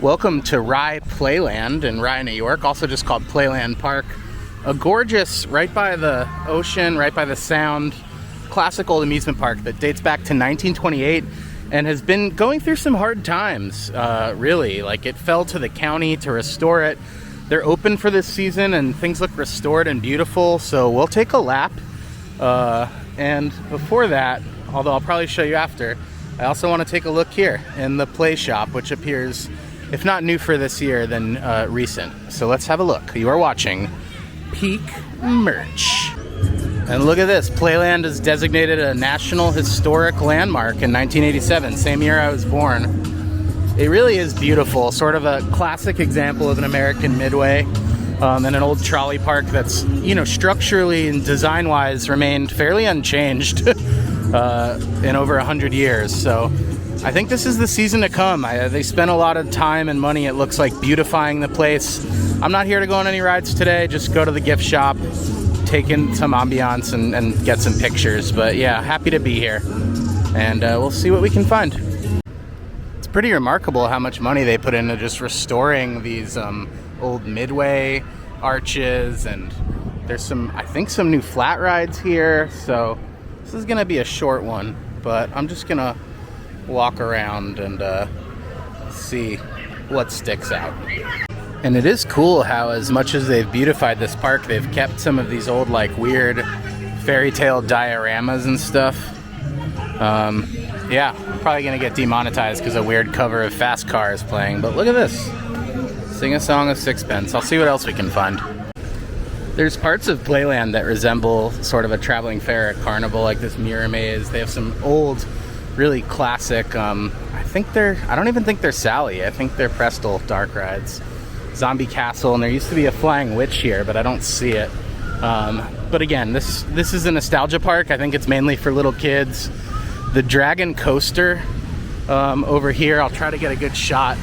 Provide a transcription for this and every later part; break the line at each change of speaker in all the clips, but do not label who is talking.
Welcome to Rye Playland in Rye, New York, also just called Playland Park. A gorgeous, right by the ocean, right by the sound, classic old amusement park that dates back to 1928 and has been going through some hard times, really. Like, it fell to the county to restore it. They're open for this season and things look restored and beautiful, so we'll take a lap. And before that, although I'll probably show you after, I also want to take a look here in the play shop, which appears, if not new for this year, then recent. So let's have a look. You are watching Peak Merch. And look at this. Playland is designated a National Historic Landmark in 1987, same year I was born. It really is beautiful, sort of a classic example of an American Midway, and an old trolley park that's, you know, structurally and design-wise remained fairly unchanged in over 100 years. So I think this is the season to come. They spent a lot of time and money, it looks like, beautifying the place. I'm not here to go on any rides today, just go to the gift shop, take in some ambiance and get some pictures. But yeah, happy to be here, and we'll see what we can find. It's pretty remarkable how much money they put into just restoring these old Midway arches, and there's some, I think, some new flat rides here. So this is gonna be a short one, but I'm just gonna walk around and see what sticks out. And it is cool how, as much as they've beautified this park, they've kept some of these old, like, weird fairy tale dioramas and stuff. Yeah, I'm probably gonna get demonetized because a weird cover of Fast Car is playing, but look at this. Sing a song of sixpence. I'll see what else we can find. There's parts of Playland that resemble sort of a traveling fair at Carnival, like this mirror maze. They have some old, really classic, I don't even think they're Sally. I think they're Prestel dark rides. Zombie Castle, and there used to be a flying witch here, but I don't see it. But again, this is a nostalgia park. I think it's mainly for little kids. The Dragon Coaster over here, I'll try to get a good shot,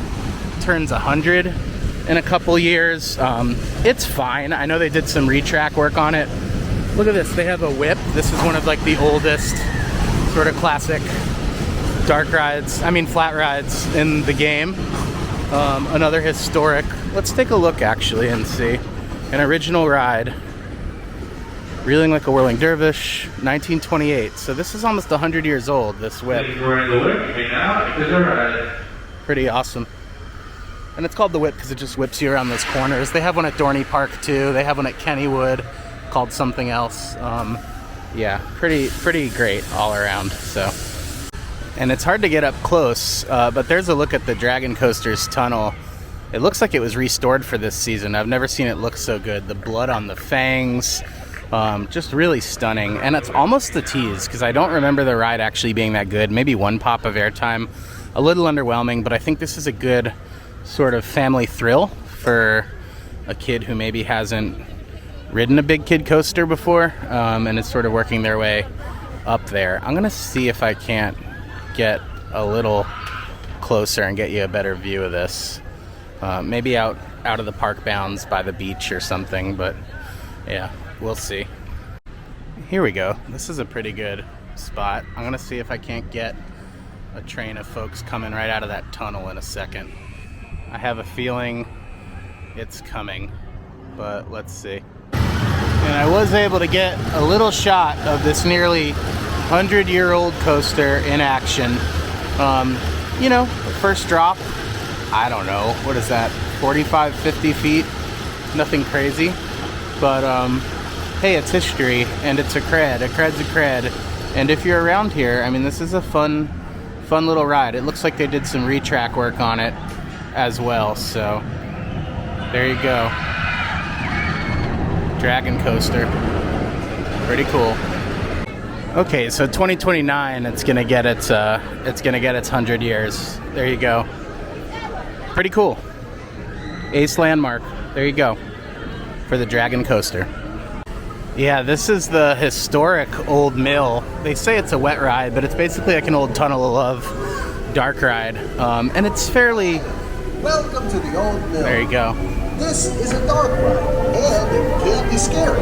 turns 100 in a couple years. It's fine. I know they did some retrack work on it. Look at this, they have a whip. This is one of, like, the oldest sort of classic flat rides in the game. Another historic. Let's take a look actually and see. An original ride. Reeling Like a Whirling Dervish, 1928. So this is almost 100 years old, this whip. Pretty awesome. And it's called the whip because it just whips you around those corners. They have one at Dorney Park too. They have one at Kennywood called something else. Yeah, pretty great all around. So, and it's hard to get up close, but there's a look at the Dragon Coaster's tunnel. It looks like it was restored for this season. I've never seen it look so good. The blood on the fangs, just really stunning. And it's almost the tease, because I don't remember the ride actually being that good. Maybe one pop of airtime, a little underwhelming, but I think this is a good sort of family thrill for a kid who maybe hasn't ridden a big kid coaster before, and is sort of working their way up there. I'm gonna see if I can't get a little closer and get you a better view of this. Maybe out of the park bounds by the beach or something, but yeah, we'll see. Here we go. This is a pretty good spot. I'm gonna see if I can't get a train of folks coming right out of that tunnel in a second. I have a feeling it's coming, but let's see. And I was able to get a little shot of this nearly 100-year-old coaster in action. You know, first drop, I don't know, what is that, 45, 50 feet? Nothing crazy, but hey, it's history, and it's a cred's a cred. And if you're around here, I mean, this is a fun little ride. It looks like they did some retrack work on it as well, so there you go. Dragon Coaster, pretty cool. Okay, so 2029, it's gonna get its 100 years. There you go. Pretty cool. Ace landmark. There you go. For the Dragon Coaster. Yeah, this is the historic old mill. They say it's a wet ride, but it's basically like an old Tunnel of Love dark ride. And it's fairly...
Welcome to the old mill.
There you go.
This is a dark ride, and it can't be scary.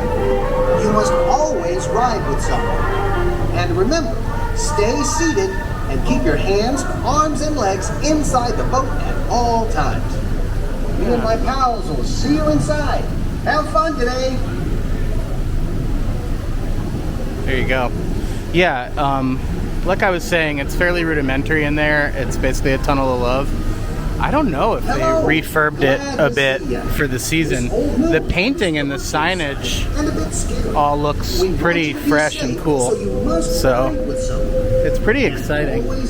You must always ride with someone. And remember, stay seated and keep your hands, arms, and legs inside the boat at all times. Me and my pals will see you inside. Have fun today.
There you go. Yeah, like I was saying, it's fairly rudimentary in there. It's basically a tunnel of love. I don't know if they refurbed it a bit for the season. The painting and the signage all looks pretty fresh and cool. So it's pretty exciting. And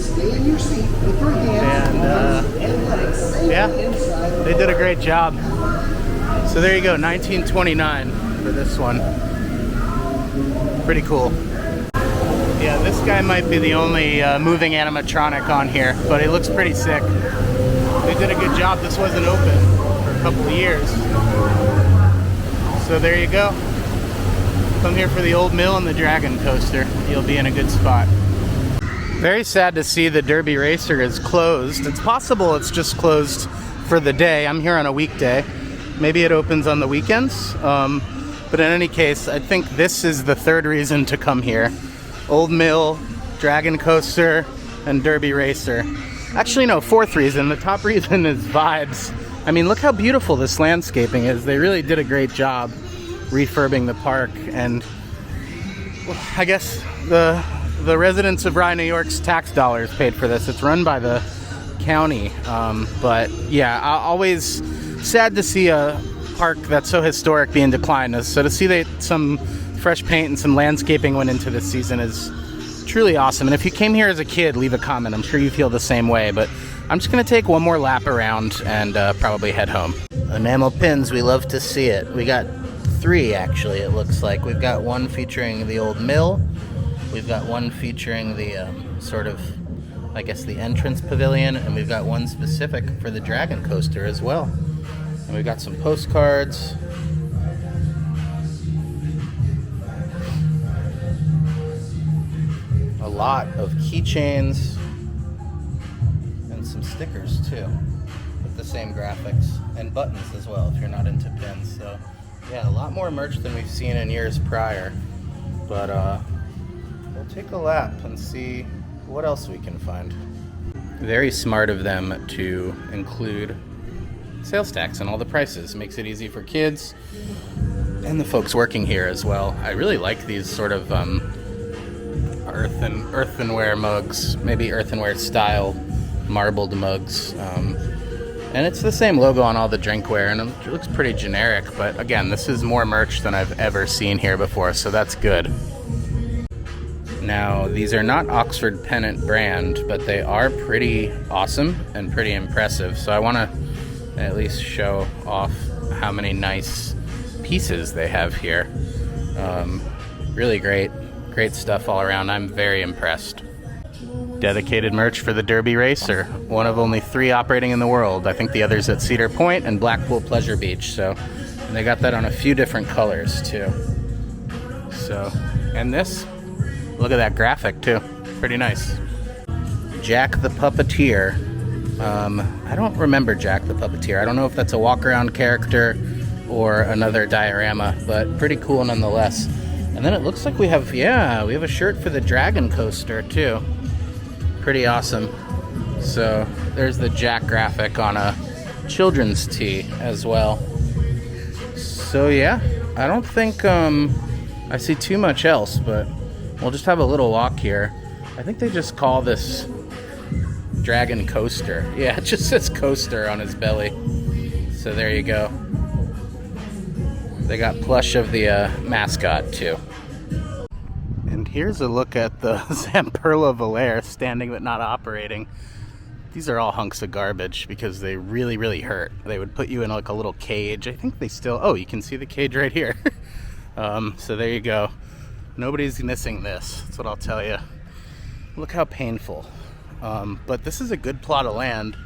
yeah, they did a great job. So there you go, 1929 for this one. Pretty cool. Yeah, this guy might be the only moving animatronic on here, but he looks pretty sick. They did a good job. This wasn't open for a couple of years. So there you go. Come here for the old mill and the dragon coaster. You'll be in a good spot. Very sad to see the Derby Racer is closed. It's possible it's just closed for the day. I'm here on a weekday. Maybe it opens on the weekends. But in any case, I think this is the third reason to come here. Old Mill, Dragon Coaster, and Derby Racer. Actually, no, fourth reason. The top reason is vibes. I mean, look how beautiful this landscaping is. They really did a great job refurbing the park. And well, I guess the residents of Rye, New York's tax dollars paid for this. It's run by the county. But yeah, always sad to see a park that's so historic be in decline. So to see that some fresh paint and some landscaping went into this season is truly awesome. And if you came here as a kid, leave a comment. I'm sure you feel the same way. But I'm just going to take one more lap around and probably head home. Enamel pins, we love to see it. We got 3 actually, it looks like. We've got one featuring the old mill. We've got one featuring the sort of, I guess, the entrance pavilion. And we've got one specific for the dragon coaster as well. And we've got some postcards. A lot of keychains and some stickers too with the same graphics and buttons as well if you're not into pins. So yeah, a lot more merch than we've seen in years prior, but we'll take a lap and see what else we can find. Very smart of them to include sales tax and all the prices. Makes it easy for kids and the folks working here as well. I really like these sort of earthenware mugs, maybe earthenware style marbled mugs, and it's the same logo on all the drinkware, and it looks pretty generic, but again, this is more merch than I've ever seen here before, so that's good. Now, these are not Oxford Pennant brand, but they are pretty awesome and pretty impressive, so I want to at least show off how many nice pieces they have here. Really great stuff all around. I'm very impressed. Dedicated merch for the Derby Racer, one of only 3 operating in the world. I think the other's at Cedar Point and Blackpool Pleasure Beach. So, and they got that on a few different colors too. So, and this, look at that graphic too, pretty nice. Jack the Puppeteer. I don't remember Jack the Puppeteer. I don't know if that's a walk-around character or another diorama, but pretty cool nonetheless. And then it looks like we have a shirt for the Dragon Coaster too. Pretty awesome. So there's the Jack graphic on a children's tee as well. So yeah, I don't think I see too much else, but we'll just have a little walk here. I think they just call this Dragon Coaster. Yeah, it just says coaster on his belly. So there you go. They got plush of the mascot too. And here's a look at the Zamperla Valair standing but not operating. These are all hunks of garbage because they really, really hurt. They would put you in like a little cage. I think they still, oh, you can see the cage right here. So there you go. Nobody's missing this. That's what I'll tell you. Look how painful. But this is a good plot of land.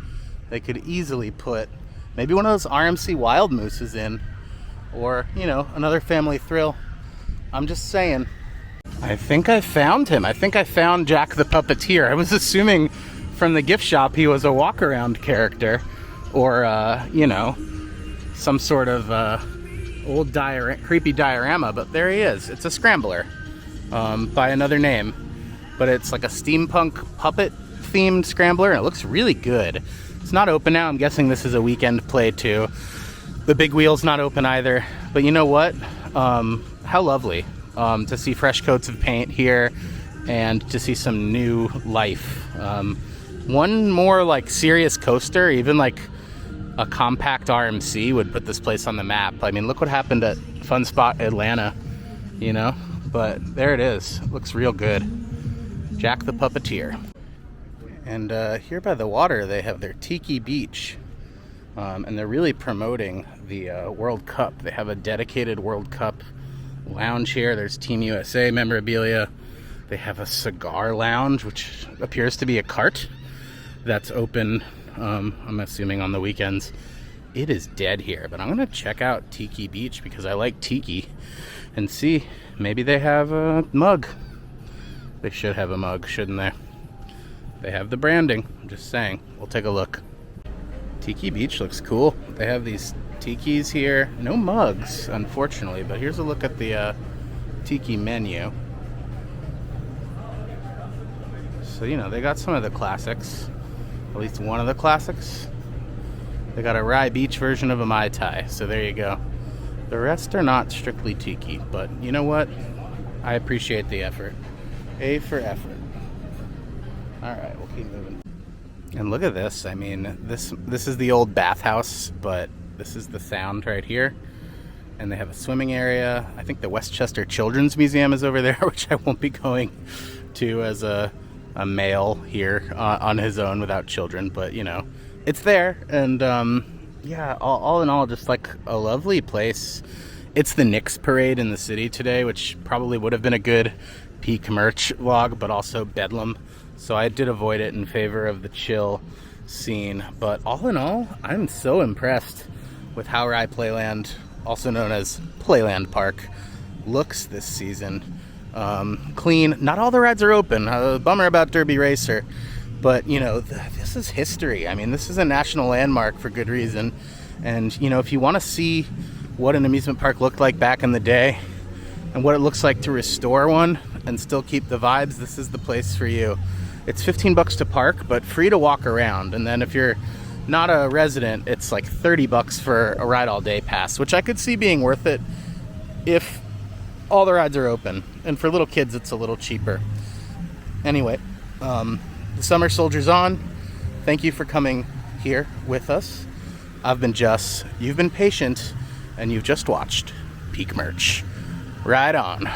They could easily put maybe one of those RMC Wild Mooses in, or, you know, another family thrill. I'm just saying. I think I found him. I think I found Jack the Puppeteer. I was assuming from the gift shop he was a walk-around character, or, you know, some sort of old creepy diorama, but there he is. It's a scrambler by another name. but it's like a steampunk puppet themed scrambler, and it looks really good. It's not open now. I'm guessing this is a weekend play too. The big wheel's not open either, but you know what? How lovely to see fresh coats of paint here and to see some new life. One more like serious coaster, even like a compact RMC would put this place on the map. I mean, look what happened at Fun Spot Atlanta, you know? But there it is. It looks real good. Jack the Puppeteer. And here by the water, they have their Tiki Beach. And they're really promoting the World Cup. They have a dedicated World Cup lounge here. There's Team USA memorabilia. They have a cigar lounge, which appears to be a cart that's open, I'm assuming, on the weekends. It is dead here, but I'm going to check out Tiki Beach because I like tiki and see. Maybe they have a mug. They should have a mug, shouldn't they? They have the branding. I'm just saying. We'll take a look. Tiki Beach looks cool. They have these tikis here. No mugs, unfortunately, but here's a look at the tiki menu. So, you know, they got some of the classics. At least one of the classics. They got a Rye Beach version of a Mai Tai, so there you go. The rest are not strictly tiki, but you know what? I appreciate the effort. A for effort. Alright, we'll keep moving. And look at this. I mean, this is the old bathhouse, but this is the sound right here. And they have a swimming area. I think the Westchester Children's Museum is over there, which I won't be going to as a male here on his own without children, but you know, it's there. And yeah, all in all, just like a lovely place. It's the Knicks parade in the city today, which probably would have been a good peak merch vlog, but also bedlam, so I did avoid it in favor of the chill scene. But all in all, I'm so impressed with how Rye Playland, also known as Playland Park, looks this season. Clean. Not all the rides are open. Bummer about Derby Racer, but you know, this is history. I mean, this is a national landmark for good reason. And you know, if you want to see what an amusement park looked like back in the day and what it looks like to restore one and still keep the vibes, this is the place for you. It's $15 to park, but free to walk around. And then if you're not a resident, it's like $30 for a ride all day pass, which I could see being worth it if all the rides are open. And for little kids, it's a little cheaper. Anyway, the summer soldier's on. Thank you for coming here with us. I've been Jess. You've been patient, and you've just watched Peak Merch. Ride on.